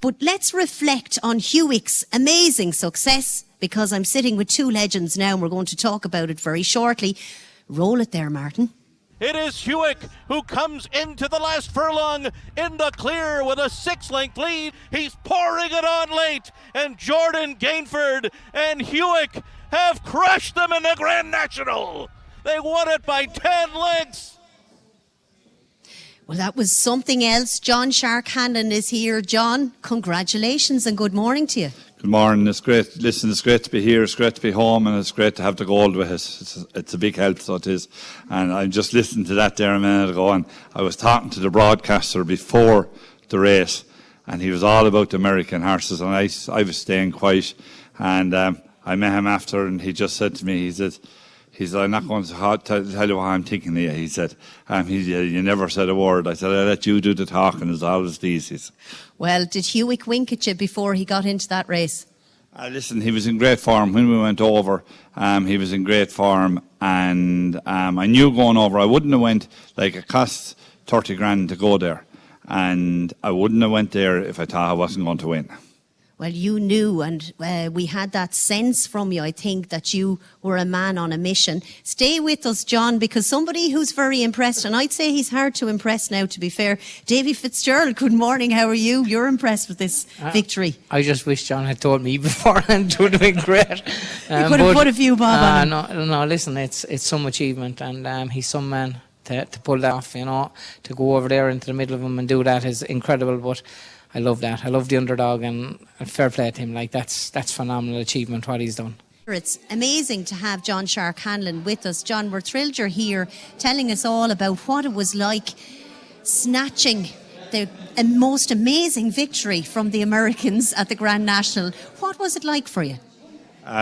But let's reflect on Hewick's amazing success, because I'm sitting with two legends now and we're going to talk about it very shortly. Roll it there, Martin. It is Hewick who comes into the last furlong in the clear with a 6-length lead. He's pouring it on late, and Jordan Gainford and Hewick have crushed them in the Grand National. They won it by 10 lengths. Well, that was something else. John Shark Hanlon is here. John, congratulations and good morning to you. Good morning. It's great. Listen, it's great to be here. It's great to be home, and it's great to have the gold with us. It's a big help, so it is. And I just listened to that there a minute ago, and I was talking to the broadcaster before the race, and he was all about the American horses, and I was staying quiet. And I met him after, and he just said to me, he said, I'm not going to tell you what I'm thinking of you. He said, you never said a word. I said, I'll let you do the talking, it's always the easiest. Well, did Hewick wink at you before he got into that race? Listen, he was in great form. When we went over, he was in great form. And I knew going over, I wouldn't have went, like it cost 30 grand to go there. And I wouldn't have went there if I thought I wasn't going to win. Well, you knew, and we had that sense from you, I think, that you were a man on a mission. Stay with us, John, because somebody who's very impressed, and I'd say he's hard to impress now, to be fair. Davey Fitzgerald, good morning, how are you? You're impressed with this victory. I just wish John had told me beforehand. It would have been great. You could have put a few bob on. No, listen, it's some achievement, and he's some man to pull that off, to go over there into the middle of them and do that is incredible, but I love that. I love the underdog, and fair play to him. Like that's phenomenal achievement what he's done. It's amazing to have John Shark Hanlon with us. John, we're thrilled you're here telling us all about what it was like snatching the most amazing victory from the Americans at the Grand National. What was it like for you?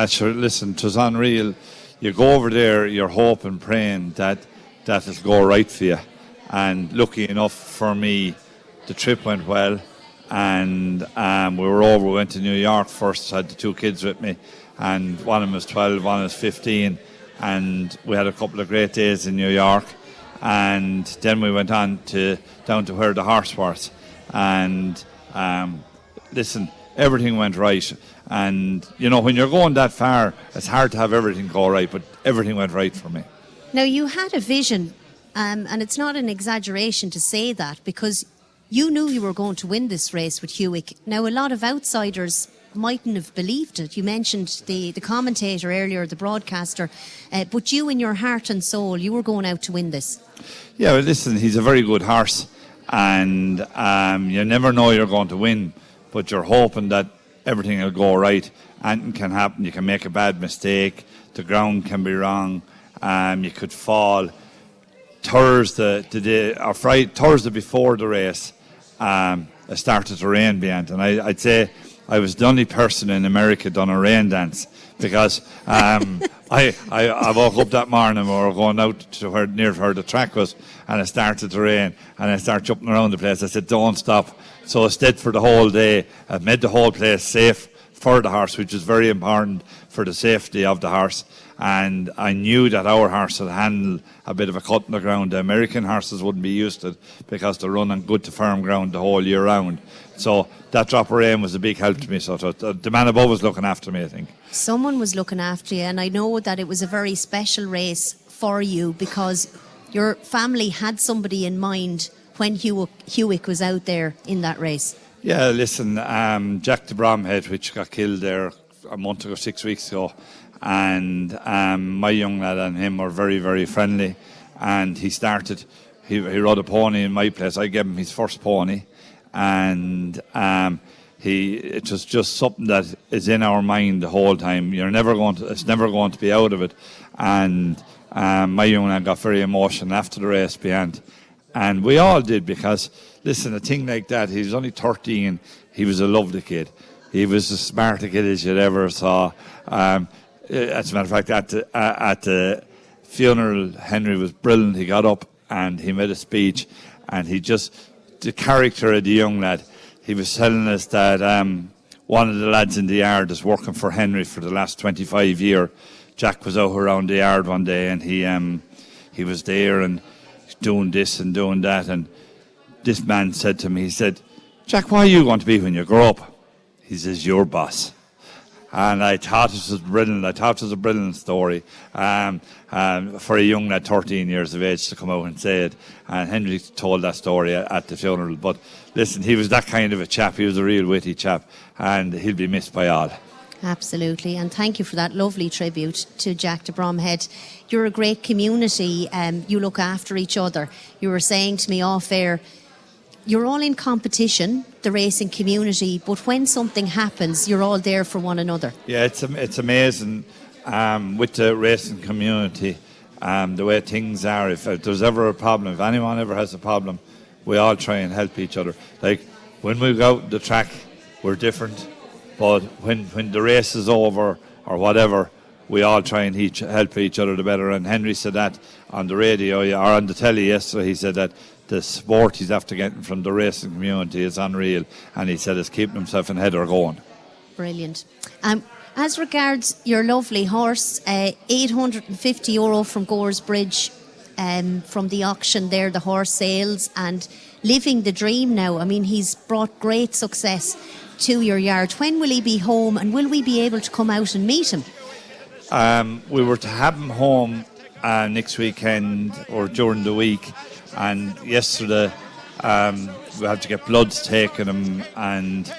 Sure, listen, it was unreal. You go over there, you're hoping, praying that it'll go right for you. And lucky enough for me, the trip went well. And we were over, we went to New York first, had the two kids with me, and one of them was 12, one was 15, and we had a couple of great days in New York, and then we went on down to where the horse was, and listen, everything went right, and when you're going that far, it's hard to have everything go right, but everything went right for me. Now, you had a vision, and it's not an exaggeration to say that, because you knew you were going to win this race with Hewick. Now, a lot of outsiders mightn't have believed it. You mentioned the commentator earlier, the broadcaster, but you in your heart and soul, you were going out to win this. Yeah, well, listen, he's a very good horse, and you never know you're going to win, but you're hoping that everything will go right. Anything can happen. You can make a bad mistake. The ground can be wrong. You could fall. Thursday before the race, it started to rain beyond, and I'd say I was the only person in America done a rain dance, because I woke up that morning, we were going out to near where the track was, and it started to rain, and I started jumping around the place. I said, don't stop. So I stayed for the whole day. I made the whole place safe for the horse, which is very important for the safety of the horse. And I knew that our horse would handle a bit of a cut in the ground. The American horses wouldn't be used to it because they're running good to firm ground the whole year round. So that drop of rain was a big help to me. So the man above was looking after me, I think. Someone was looking after you, and I know that it was a very special race for you because your family had somebody in mind when Hewick was out there in that race. Yeah, listen, Jack the Bromhead, which got killed there a month ago, 6 weeks ago, and my young lad and him were very, very friendly, and he rode a pony in my place. I gave him his first pony, and it was just something that is in our mind the whole time. It's never going to be out of it. And my young lad got very emotional after the race beyond, and we all did, because listen, a thing like that, he was only 13, he was a lovely kid. He was as smart a kid as you'd ever saw. As a matter of fact, at the funeral, Henry was brilliant. He got up and he made a speech, and the character of the young lad, he was telling us that one of the lads in the yard is working for Henry for the last 25 years. Jack was out around the yard one day, and he was there and doing this and doing that, and this man said to me, he said, Jack, what are you going to be when you grow up? He says, your boss. And I thought it was brilliant. I thought it was a brilliant story for a young lad, 13 years of age, to come out and say it. And Henry told that story at the funeral. But listen, he was that kind of a chap. He was a real witty chap, and he'll be missed by all. Absolutely, and thank you for that lovely tribute to Jack de Bromhead. You're a great community, you look after each other. You were saying to me off air, you're all in competition, the racing community, but when something happens, you're all there for one another. Yeah, it's amazing with the racing community, the way things are. If there's ever a problem, if anyone ever has a problem, we all try and help each other. Like when we go out the track, we're different. But when the race is over or whatever, we all try and help each other the better. And Henry said that on the radio or on the telly yesterday. He said that the support he's after getting from the racing community is unreal. And he said it's keeping himself in header going. Brilliant. As regards your lovely horse, €850 from Gore's Bridge from the auction there, the horse sales, and living the dream now. I mean, he's brought great success to your yard. When will he be home, and will we be able to come out and meet him? We were to have him home next weekend or during the week, and yesterday we had to get bloods taken him and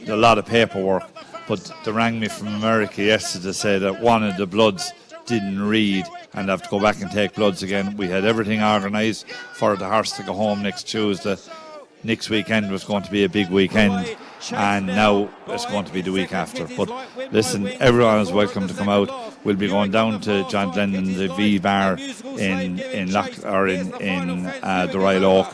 a lot of paperwork. But they rang me from America yesterday to say that one of the bloods didn't read and have to go back and take bloods again. We had everything organised for the horse to go home next Tuesday. Next weekend was going to be a big weekend, and now it's going to be the week after. But listen, everyone is welcome to come out. We'll be going down to John Glennon, the V Bar in the Royal Oak.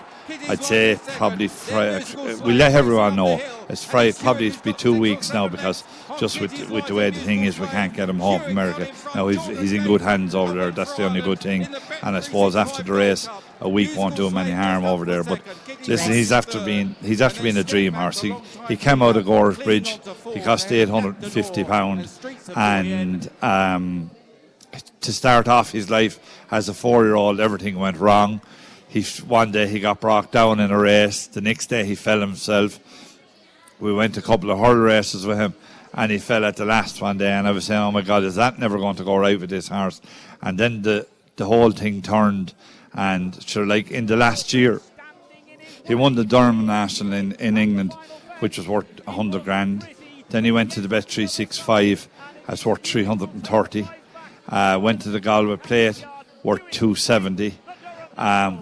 I'd say probably Friday. We'll let everyone know. It's Friday, probably be 2 weeks now, because just with the way the thing is, we can't get him home from America. Now he's in good hands over there. That's the only good thing. And I suppose after the race, a week won't do him any harm over there. But listen, he's after being a dream horse. He came out of Gore's Bridge. He cost £850, and to start off his life as a 4-year-old, everything went wrong. One day he got brought down in a race. The next day he fell himself. We went a couple of hurdle races with him, and he fell at the last one day. And I was saying, oh my God, is that never going to go right with this horse? And then the whole thing turned. And sure, like in the last year, he won the Durham National in England, which was worth 100 grand. Then he went to the Bet 365, that's worth 330. Went to the Galway Plate, worth 270.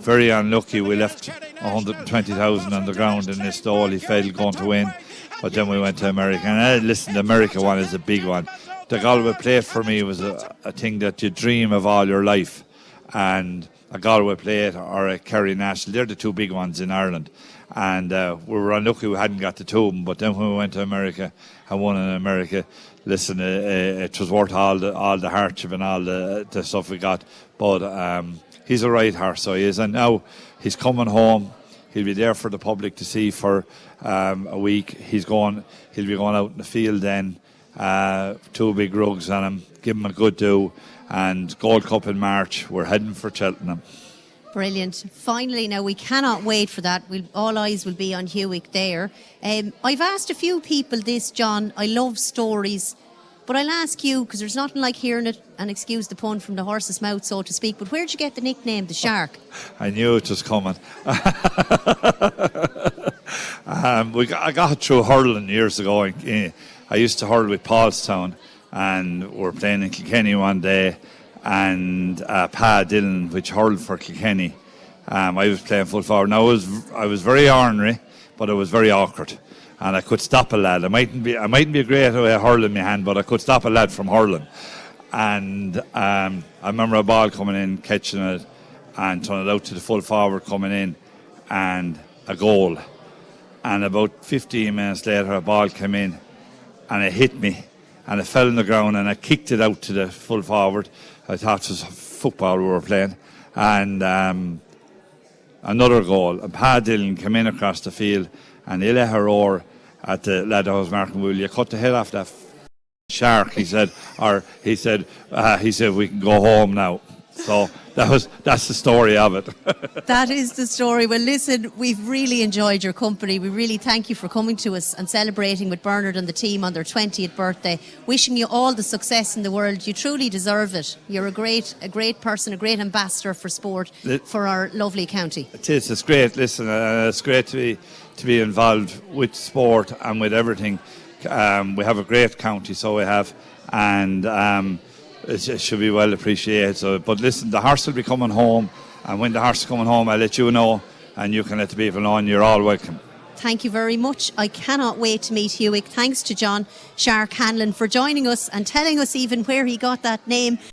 Very unlucky, we left 120,000 on the ground in this stall. He failed going to win, but then we went to America. And listen, the America one is a big one. The Galway Plate for me was a thing that you dream of all your life. And a Galway Plate or a Kerry National, they're the two big ones in Ireland. And we were unlucky we hadn't got the two of them. But then when we went to America and won in America, listen, it was worth all the hardship and all the stuff we got. But he's a right horse, so he is. And now he's coming home. He'll be there for the public to see for a week. He'll be going out in the field then. 2 big rugs on him. Give him a good do. And Gold Cup in March. We're heading for Cheltenham. Brilliant. Finally, now we cannot wait for that. All eyes will be on Hewick there. I've asked a few people this, John. I love stories. But I'll ask you, because there's nothing like hearing it, and excuse the pun, from the horse's mouth, so to speak. But where'd you get the nickname, the Shark? I knew it was coming. I got through hurling years ago. I used to hurl with Paulstown, and we were playing in Kilkenny one day, and Pa Dillon, which hurled for Kilkenny, I was playing full forward. Now I was very ornery, but I was very awkward. And I could stop a lad. I mightn't be a great way of hurling my hand, but I could stop a lad from hurling. And I remember a ball coming in, catching it, and turning it out to the full forward coming in, and a goal. And about 15 minutes later, a ball came in, and it hit me, and it fell on the ground, and I kicked it out to the full forward. I thought it was football we were playing. And another goal. And Pa Dillon came in across the field, and he let her roar at the lad that was marking, will you cut the head off that Shark? He said we can go home now. So that's the story of it. That is the story. Well, listen, we've really enjoyed your company. We really thank you for coming to us and celebrating with Bernard and the team on their 20th birthday. Wishing you all the success in the world. You truly deserve it. You're a great person, a great ambassador for sport for our lovely county. It is. It's great. Listen, it's great to be involved with sport and with everything. We have a great county, so we have, and it should be well appreciated. So, but listen, the horse will be coming home, and when the horse is coming home, I'll let you know, and you can let the people know, and you're all welcome. Thank you very much. I cannot wait to meet Hewick. Thanks to John Shark Hanlon for joining us and telling us even where he got that name.